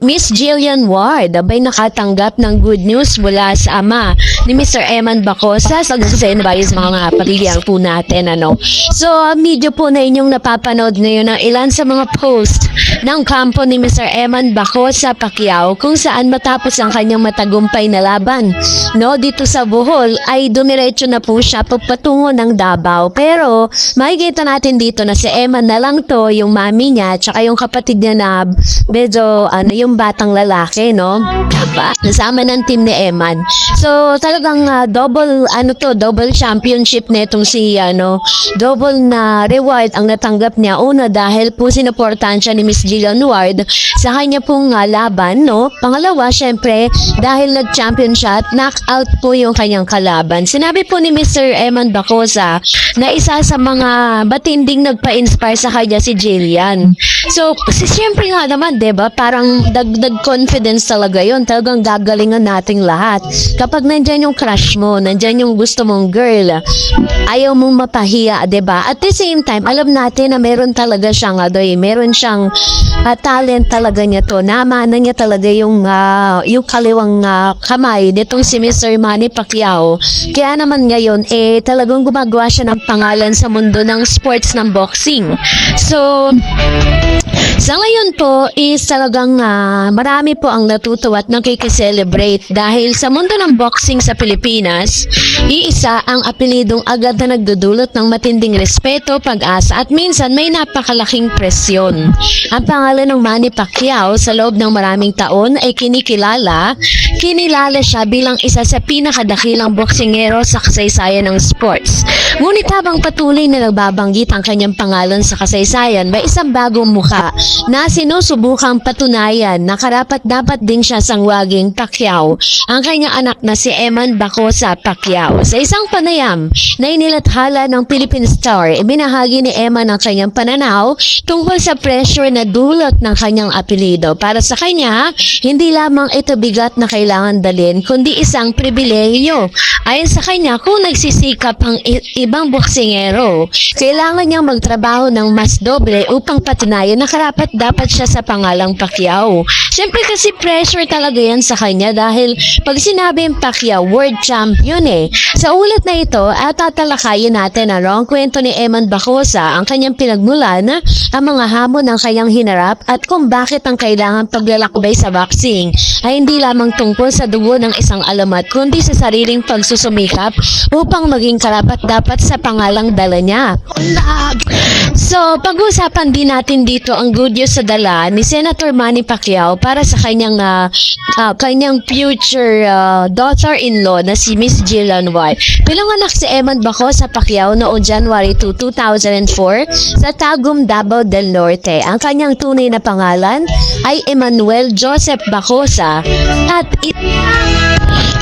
Miss Jillian Ward abay nakatanggap ng good news mula sa ama ni Mr. Eman Bacosa sa Zenbayas mga pamilyang po natin. So, medyo po na inyong napapanood ngayon ng ilan sa mga post ng kampo ni Mr. Eman Bacosa Pacquiao kung saan matapos ang kanyang matagumpay na laban dito sa Bohol ay dumiretso na po siya papatungo ng Davao. Pero makikita natin dito na si Eman na lang to, yung mami niya tsaka yung kapatid niya na medyo yung batang lalaki, nasama ng team ni Eman. So talagang double championship netong si double na reward ang natanggap niya. Una dahil po sinuportahan siya ni Miss Jillian Ward sa kanya pong laban, Pangalawa, syempre dahil nag-champion siya at knockout po yung kanyang kalaban. Sinabi po ni Mr. Eman Bacosa na isa sa mga matinding nagpa-inspire sa kanya si Jillian. So, siyempre nga naman, diba? Parang dagdag confidence talaga yun. Talagang gagalingan nating lahat. Kapag nandyan yung crush mo, nandyan yung gusto mong girl, ayaw mong mapahiya, diba? At the same time, alam natin na meron talaga siyang, meron siyang talent talaga niya to. Namana niya talaga yung kaliwang kamay nitong si Mr. Manny Pacquiao. Kaya naman ngayon, talagang gumagawa siya ng pangalan sa mundo ng sports ng boxing. So, sa ngayon po is talagang marami po ang natutuwa at nakikiselebrate dahil sa mundo ng boxing sa Pilipinas, iisa ang apelidong agad na nagdudulot ng matinding respeto, pag-asa at minsan may napakalaking presyon. Ang pangalan ng Manny Pacquiao sa loob ng maraming taon ay kinilala siya bilang isa sa pinakadakilang boksingero sa kasaysayan ng sports. Ngunit habang patuloy na nagbabanggit ang kanyang pangalan sa kasaysayan, may isang bagong mukha na sinusubukang patunayan na karapat-dapat din siya sangwaging Pacquiao, ang kanyang anak na si Eman Bacosa Pacquiao. Sa isang panayam na inilathala ng Philippine Star, ibinahagi ni Eman ang kanyang pananaw tungkol sa pressure na dulot ng kanyang apelido. Para sa kanya, hindi lamang ito bigat na kailangan dalhin, kundi isang pribilehiyo. Ayon sa kanya, kung nagsisikap ang ibang boksingero, kailangan niyang magtrabaho ng mas doble upang patunayan na karapat-dapat siya sa pangalang Pacquiao. Siyempre kasi pressure talaga yan sa kanya dahil pag sinabi yung Pacquiao, world champion Sa ulat na ito, tatalakayin natin ang kwento ni Eman Bacosa, ang kanyang pinagmulan, ang mga hamon ng kanyang hinarap at kung bakit ang kailangan paglalakbay sa boxing ay hindi lamang tungkol sa dugo ng isang alamat kundi sa sariling pagsusumikap upang maging karapat-dapat sa pangalang dala niya. So, pag-usapan din natin dito ang good news sa dala ni Senator Manny Pacquiao para sa kanyang future daughter-in-law na si Miss Jillian Ward. Pinanganak si Eman Bacosa Pacquiao noong January 2, 2004 sa Tagum, Davao del Norte. Ang kanyang tunay na pangalan ay Emmanuel Joseph Bacosa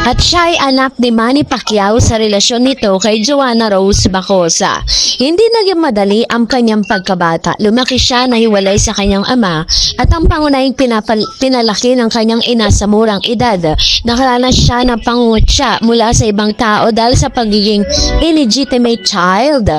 at siya ay anak ni Manny Pacquiao sa relasyon nito kay Joanna Rose Bacosa. Hindi naging madali ang kanyang pagkabata. Lumaki siya na hiwalay sa kanyang ama at ang pangunahing pinalaki ng kanyang ina sa murang edad. Nakaranas siya ng pangungutya mula sa ibang tao dahil sa pagiging illegitimate child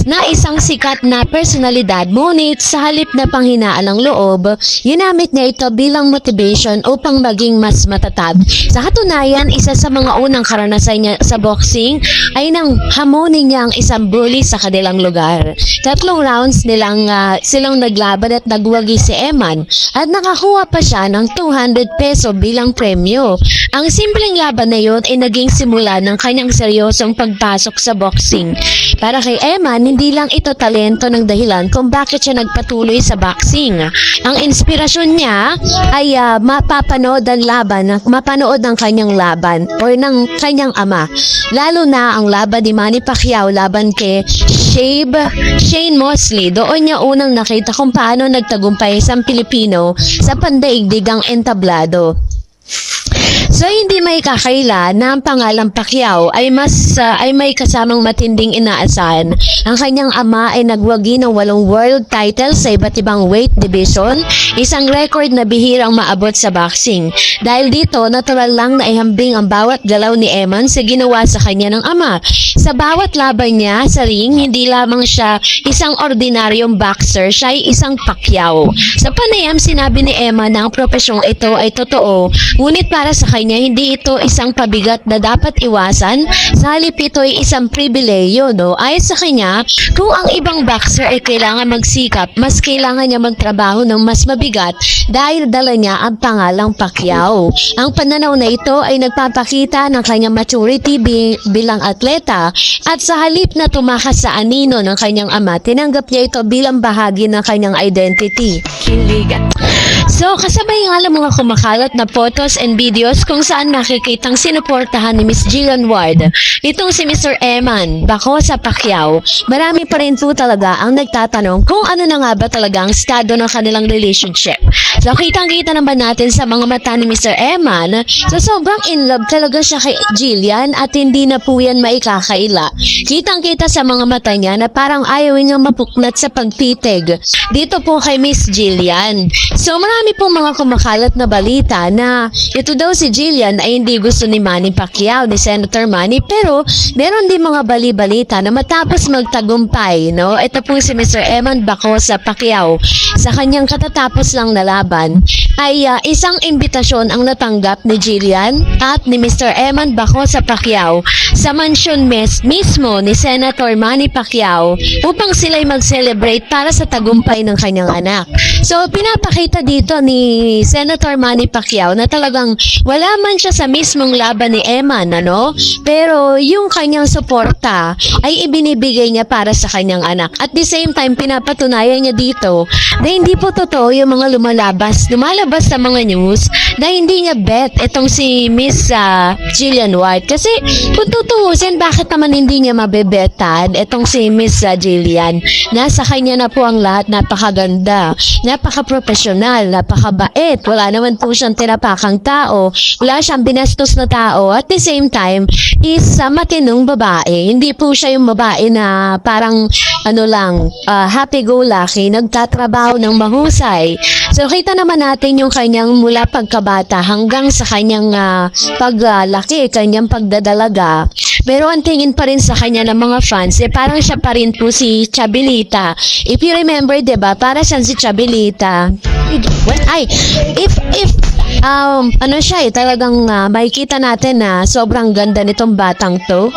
na isang sikat na personalidad. Ngunit sa halip na panghinaan ng loob, ginamit niya ito bilang motivation upang maging mas matatag. Sa katunayan, isa sa mga unang karanasan niya sa boxing ay nang hamunin niya ang isang bully sa kanilang lugar. 3 rounds silang naglaban at nagwagi si Eman at nakakuha pa siya ng 200 peso bilang premyo. Ang simpleng laban na yun ay naging simula ng kanyang seryosong pagpasok sa boxing. Para kay Eman, hindi lang ito talento ng dahilan kung bakit siya nagpatuloy sa boxing. Ang inspirasyon niya ay mapapanood ng kanyang laban o ng kanyang ama. Lalo na ang laban ni Manny Pacquiao laban kay Shane Mosley. Doon niya unang nakita kung paano nagtagumpay isang Pilipino sa pandaigdigang entablado. So hindi may kakaila na ang pangalang Pacquiao ay ay may kasamang matinding inaasahan. Ang kanyang ama ay nagwagi ng 8 world titles sa iba't ibang weight division, isang record na bihirang maabot sa boxing. Dahil dito, natural lang na ihambing ang bawat galaw ni Eman sa ginawa sa kanya ng ama. Sa bawat laban niya sa ring, hindi lamang siya isang ordinaryong boxer, siya ay isang Pacquiao. Sa panayam, sinabi ni Eman na ang profesyong ito ay totoo, ngunit para sa kanya, hindi ito isang pabigat na dapat iwasan, sa halip ito ay isang pribileyo, no? Ayon sa kanya, kung ang ibang boxer ay kailangan magsikap, mas kailangan niya magtrabaho ng mas mabigat dahil dala niya ang pangalang Pacquiao. Ang pananaw na ito ay nagpapakita ng kanyang maturity bilang atleta at sa halip na tumakas sa anino ng kanyang ama, tinanggap niya ito bilang bahagi ng kanyang identity. So, kasabay nga lang mga kumakalat na photos and videos kung saan nakikitang sinuportahan ni Miss Jillian Ward itong si Mr. Eman Bacosa Pacquiao. Marami pa rin po talaga ang nagtatanong kung ano na nga ba talaga ang estado ng kanilang relationship. So, kitang-kita naman natin sa mga mata ni Mr. Eman, so sobrang in love talaga siya kay Jillian at hindi na po yan maikakaila. Kitang-kita sa mga mata niya na parang ayaw niya mapuknat sa pagtitig dito po kay Miss Jillian. So, marami po mga kumakalat na balita na ito daw si Jillian ay hindi gusto ni Manny Pacquiao, ni Senator Manny, pero meron din mga bali-balita na matapos magtagumpay, no? Ito po si Mr. Eman Bacosa Pacquiao sa kanyang katatapos lang na laban ay isang imbitasyon ang natanggap ni Jillian at ni Mr. Eman Bacosa Pacquiao sa mansyon mismo ni Senator Manny Pacquiao upang sila'y mag-celebrate para sa tagumpay ng kanyang anak. So, pinapakita dito ni Senator Manny Pacquiao na talagang wala man siya sa mismong laban ni Eman, ano? Pero yung kanyang suporta ay ibinibigay niya para sa kanyang anak. At the same time, pinapatunayan niya dito na hindi po totoo yung mga lumalabas sa mga news na hindi niya bet itong si Miss Jillian Ward. Kasi kung tutuusin, bakit naman hindi niya mabebetad itong si Miss Jillian? Nasa kanya na po ang lahat, napakaganda, napaka-professional, napakabait, wala naman po siyang tinapakang tao, wala siyang binastos na tao, at the same time, is matinong babae. Hindi po siya yung babae na parang happy-go-lucky, nagtatrabaho ng mahusay. So, kita naman natin yung kanyang mula pagkabata hanggang sa kanyang paglaki, kanyang pagdadalaga. Pero ang tingin pa rin sa kanya ng mga fans, parang siya pa rin po si Chabelita. If you remember, diba, para siyang si Chabelita. Talagang makikita natin na sobrang ganda nitong batang to.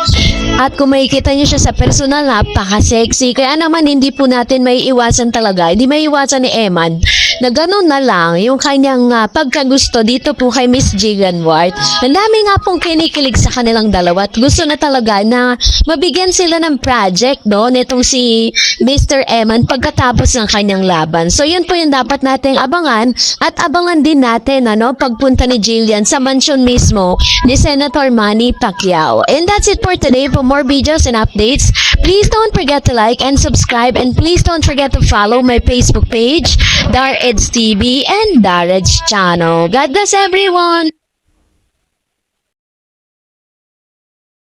At kung makikita niyo siya sa personal, napaka-sexy. Kaya naman hindi po natin may iwasan talaga. Hindi may iwasan ni Eman na gano'n na lang yung kanyang pagkagusto dito po kay Miss Jillian Ward. Ang dami nga pong kinikilig sa kanilang dalawa at gusto na talaga na mabigyan sila ng project, no, nitong si Mr. Eman pagkatapos ng kanyang laban. So yun po yung dapat nating abangan at abangan din natin pagpunta ni Jillian sa mansyon mismo ni Senator Manny Pacquiao. And that's it for today. For more videos and updates, please don't forget to like and subscribe, and please don't forget to follow my Facebook page, Dar Eds TV and Dar Eds Channel. God bless everyone!